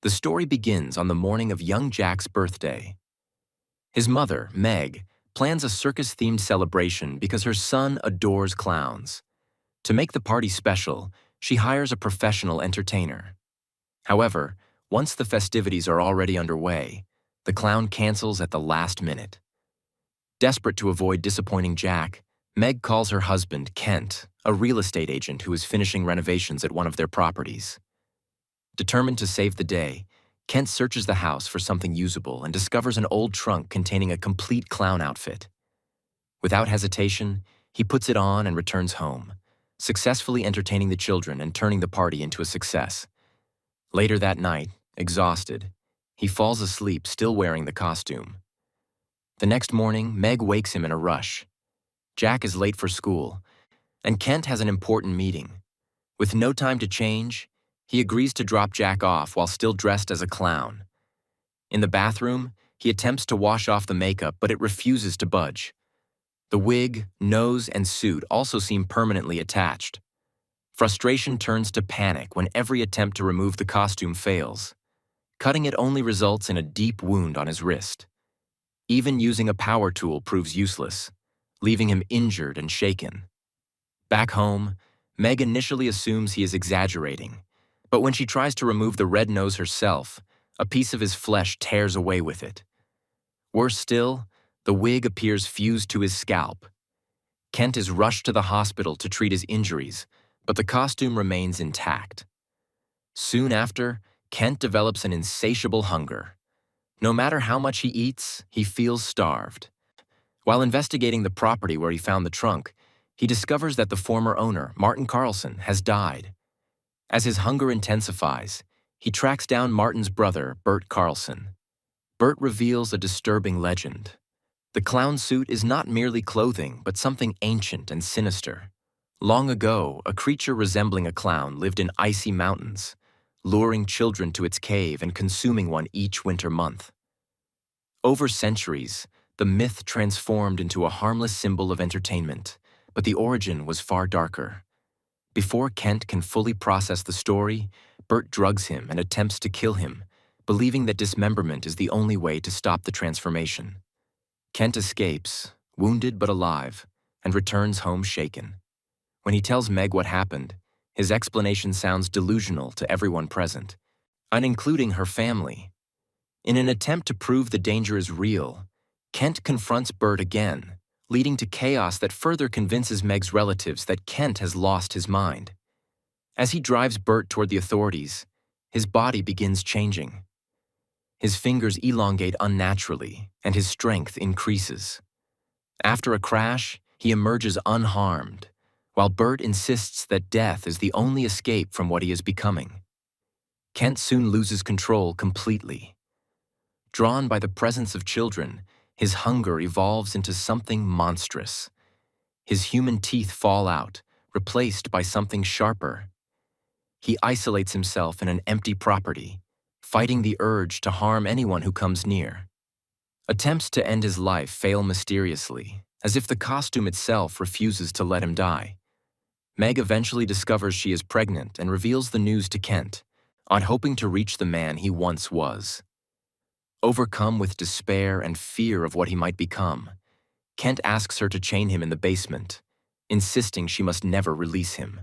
The story begins on the morning of young Jack's birthday. His mother, Meg, plans a circus-themed celebration because her son adores clowns. To make the party special, she hires a professional entertainer. However, once the festivities are already underway, the clown cancels at the last minute. Desperate to avoid disappointing Jack, Meg calls her husband, Kent, a real estate agent who is finishing renovations at one of their properties. Determined to save the day, Kent searches the house for something usable and discovers an old trunk containing a complete clown outfit. Without hesitation, he puts it on and returns home, successfully entertaining the children and turning the party into a success. Later that night, exhausted, he falls asleep still wearing the costume. The next morning, Meg wakes him in a rush. Jack is late for school, and Kent has an important meeting. With no time to change, he agrees to drop Jack off while still dressed as a clown. In the bathroom, he attempts to wash off the makeup, but it refuses to budge. The wig, nose, and suit also seem permanently attached. Frustration turns to panic when every attempt to remove the costume fails. Cutting it only results in a deep wound on his wrist. Even using a power tool proves useless, leaving him injured and shaken. Back home, Meg initially assumes he is exaggerating, but when she tries to remove the red nose herself, a piece of his flesh tears away with it. Worse still, the wig appears fused to his scalp. Kent is rushed to the hospital to treat his injuries, but the costume remains intact. Soon after, Kent develops an insatiable hunger. No matter how much he eats, he feels starved. While investigating the property where he found the trunk, he discovers that the former owner, Martin Carlson, has died. As his hunger intensifies, he tracks down Martin's brother, Bert Carlson. Bert reveals a disturbing legend. The clown suit is not merely clothing, but something ancient and sinister. Long ago, a creature resembling a clown lived in icy mountains, luring children to its cave and consuming one each winter month. Over centuries, the myth transformed into a harmless symbol of entertainment, but the origin was far darker. Before Kent can fully process the story, Bert drugs him and attempts to kill him, believing that dismemberment is the only way to stop the transformation. Kent escapes, wounded but alive, and returns home shaken. When he tells Meg what happened, his explanation sounds delusional to everyone present, including her family. In an attempt to prove the danger is real, Kent confronts Bert again, leading to chaos that further convinces Meg's relatives that Kent has lost his mind. As he drives Bert toward the authorities, his body begins changing. His fingers elongate unnaturally, and his strength increases. After a crash, he emerges unharmed, while Bert insists that death is the only escape from what he is becoming. Kent soon loses control completely. Drawn by the presence of children, his hunger evolves into something monstrous. His human teeth fall out, replaced by something sharper. He isolates himself in an empty property, fighting the urge to harm anyone who comes near. Attempts to end his life fail mysteriously, as if the costume itself refuses to let him die. Meg eventually discovers she is pregnant and reveals the news to Kent, hoping to reach the man he once was. Overcome with despair and fear of what he might become, Kent asks her to chain him in the basement, insisting she must never release him.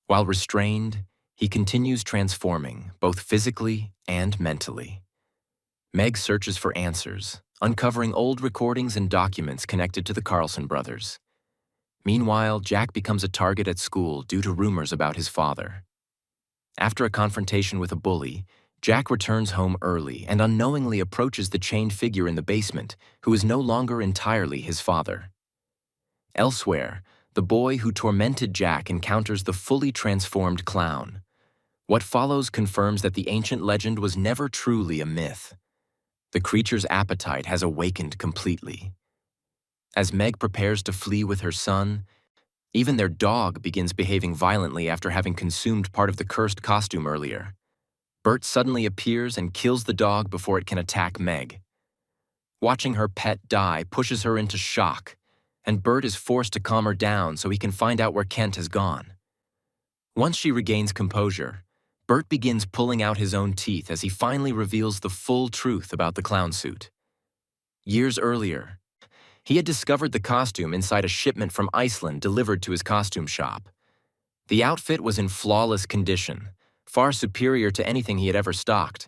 While restrained, he continues transforming, both physically and mentally. Meg searches for answers, uncovering old recordings and documents connected to the Carlson brothers. Meanwhile, Jack becomes a target at school due to rumors about his father. After a confrontation with a bully, Jack returns home early and unknowingly approaches the chained figure in the basement, who is no longer entirely his father. Elsewhere, the boy who tormented Jack encounters the fully transformed clown. What follows confirms that the ancient legend was never truly a myth. The creature's appetite has awakened completely. As Meg prepares to flee with her son, even their dog begins behaving violently after having consumed part of the cursed costume earlier. Bert suddenly appears and kills the dog before it can attack Meg. Watching her pet die pushes her into shock, and Bert is forced to calm her down so he can find out where Kent has gone. Once she regains composure, Bert begins pulling out his own teeth as he finally reveals the full truth about the clown suit. Years earlier, he had discovered the costume inside a shipment from Iceland delivered to his costume shop. The outfit was in flawless condition, far superior to anything he had ever stocked.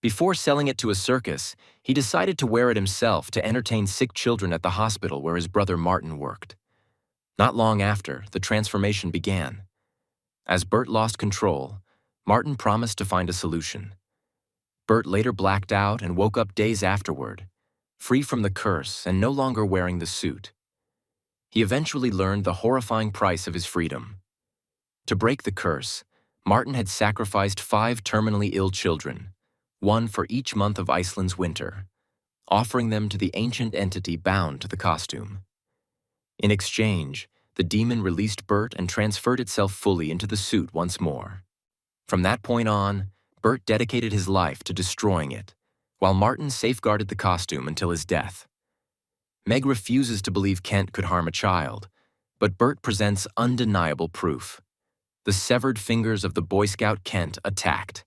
Before selling it to a circus, he decided to wear it himself to entertain sick children at the hospital where his brother Martin worked. Not long after, the transformation began. As Bert lost control, Martin promised to find a solution. Bert later blacked out and woke up days afterward, free from the curse and no longer wearing the suit. He eventually learned the horrifying price of his freedom. To break the curse, Martin had sacrificed 5 terminally ill children, one for each month of Iceland's winter, offering them to the ancient entity bound to the costume. In exchange, the demon released Bert and transferred itself fully into the suit once more. From that point on, Bert dedicated his life to destroying it, while Martin safeguarded the costume until his death. Meg refuses to believe Kent could harm a child, but Bert presents undeniable proof. The severed fingers of the Boy Scout Kent attacked.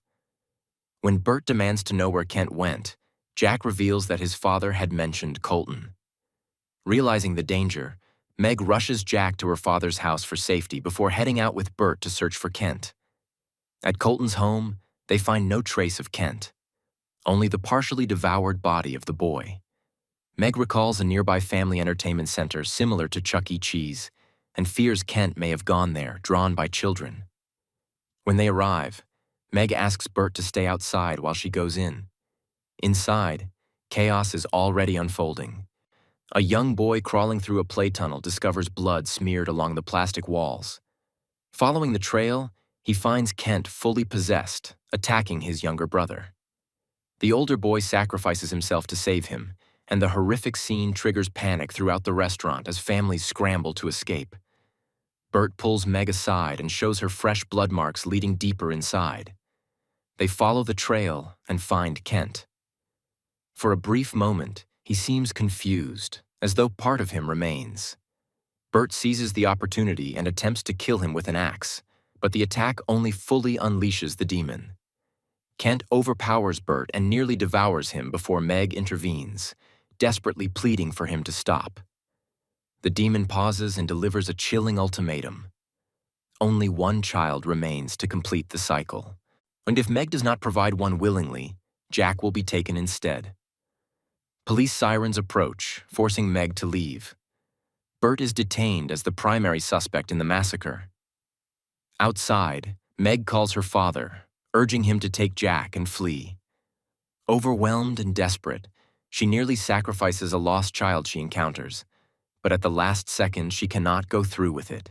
When Bert demands to know where Kent went, Jack reveals that his father had mentioned Colton. Realizing the danger, Meg rushes Jack to her father's house for safety before heading out with Bert to search for Kent. At Colton's home, they find no trace of Kent, only the partially devoured body of the boy. Meg recalls a nearby family entertainment center similar to Chuck E. Cheese and fears Kent may have gone there, drawn by children. When they arrive, Meg asks Bert to stay outside while she goes in. Inside, chaos is already unfolding. A young boy crawling through a play tunnel discovers blood smeared along the plastic walls. Following the trail, he finds Kent fully possessed, attacking his younger brother. The older boy sacrifices himself to save him, and the horrific scene triggers panic throughout the restaurant as families scramble to escape. Bert pulls Meg aside and shows her fresh blood marks leading deeper inside. They follow the trail and find Kent. For a brief moment, he seems confused, as though part of him remains. Bert seizes the opportunity and attempts to kill him with an axe, but the attack only fully unleashes the demon. Kent overpowers Bert and nearly devours him before Meg intervenes, desperately pleading for him to stop. The demon pauses and delivers a chilling ultimatum. Only one child remains to complete the cycle, and if Meg does not provide one willingly, Jack will be taken instead. Police sirens approach, forcing Meg to leave. Bert is detained as the primary suspect in the massacre. Outside, Meg calls her father, urging him to take Jack and flee. Overwhelmed and desperate, she nearly sacrifices a lost child she encounters, but at the last second she cannot go through with it.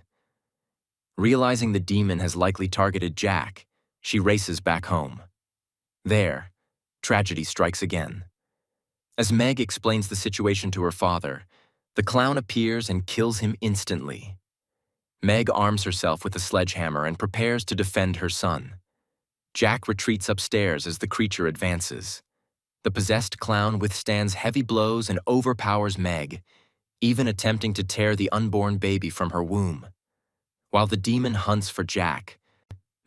Realizing the demon has likely targeted Jack, she races back home. There, tragedy strikes again. As Meg explains the situation to her father, the clown appears and kills him instantly. Meg arms herself with a sledgehammer and prepares to defend her son. Jack retreats upstairs as the creature advances. The possessed clown withstands heavy blows and overpowers Meg, even attempting to tear the unborn baby from her womb. While the demon hunts for Jack,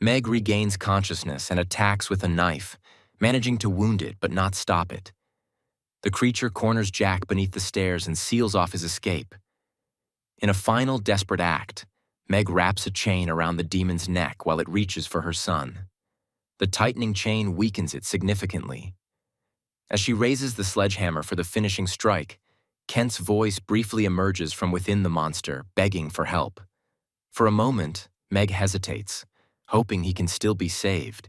Meg regains consciousness and attacks with a knife, managing to wound it but not stop it. The creature corners Jack beneath the stairs and seals off his escape. In a final desperate act, Meg wraps a chain around the demon's neck while it reaches for her son. The tightening chain weakens it significantly. As she raises the sledgehammer for the finishing strike, Kent's voice briefly emerges from within the monster, begging for help. For a moment, Meg hesitates, hoping he can still be saved.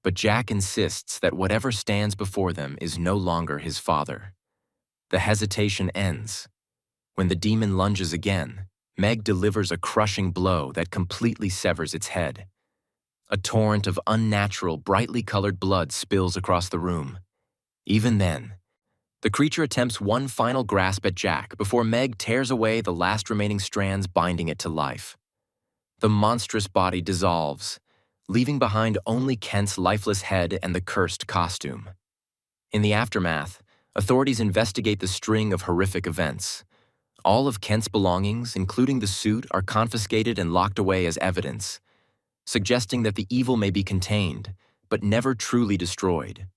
But Jack insists that whatever stands before them is no longer his father. The hesitation ends. When the demon lunges again, Meg delivers a crushing blow that completely severs its head. A torrent of unnatural, brightly colored blood spills across the room. Even then, the creature attempts one final grasp at Jack before Meg tears away the last remaining strands binding it to life. The monstrous body dissolves, leaving behind only Kent's lifeless head and the cursed costume. In the aftermath, authorities investigate the string of horrific events. All of Kent's belongings, including the suit, are confiscated and locked away as evidence. suggesting that the evil may be contained, but never truly destroyed.